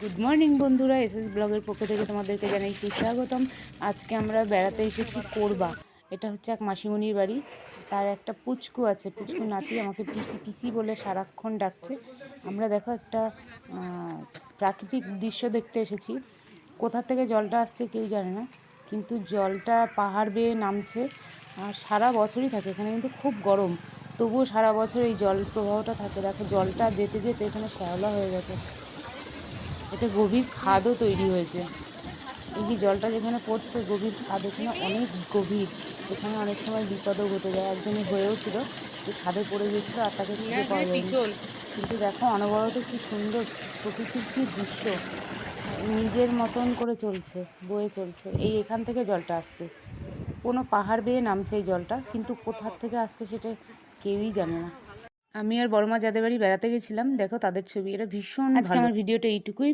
Good morning বন্ধুরা, SS ব্লগের পক্ষ থেকে তোমাদেরকে জানাই সুস্বাগতম। আজকে আমরা বেড়াতে এসেছি কোরবা। এটা হচ্ছে এক মাসিমণির বাড়ি। তার একটা পুচকু আছে, পুচকু নাতি আমাকে পিসি পিসি বলে সারাক্ষণ ডাকছে। আমরা দেখো একটা প্রাকৃতিক দৃশ্য দেখতে এসেছি। কোথা থেকে জলটা আসছে কেউ জানে না, কিন্তু জলটা পাহাড় বেয়ে নামছে আর সারা বছরই থাকে এখানে, কিন্তু খুব গরম, তবুও সারা বছর এই জল প্রবাহটা থাকে। দেখো জলটা যেতে যেতে এখানে শ্যাওলা হয়ে গেছে, এতে গভীর খাদও তৈরি হয়েছে। এই যে জলটা যেখানে পড়ছে গভীর খাদ, এখানে অনেক গভীর, এখানে অনেক সময় বিপদও ঘটে যায়। একজনের হয়েও ছিল যে খাদে পড়ে গিয়েছিল আর তাকে খুঁজে পাওয়া যায়নি। কিন্তু দেখো অনবরত কি সুন্দর প্রকৃতির কি দৃশ্য, নিজের মতন করে চলছে, বয়ে চলছে। এই এখান থেকে জলটা আসছে, কোনো পাহাড় বেয়ে নামছে এই জলটা, কিন্তু কোথার থেকে আসছে সেটা কেউই জানে না। আমি আর বড়মা যাদের বাড়ি বেড়াতে গেছিলাম, দেখো তাদের ছবি, এটা ভীষণ ভালো। আজকে আমার ভিডিওটা এইটুকুই।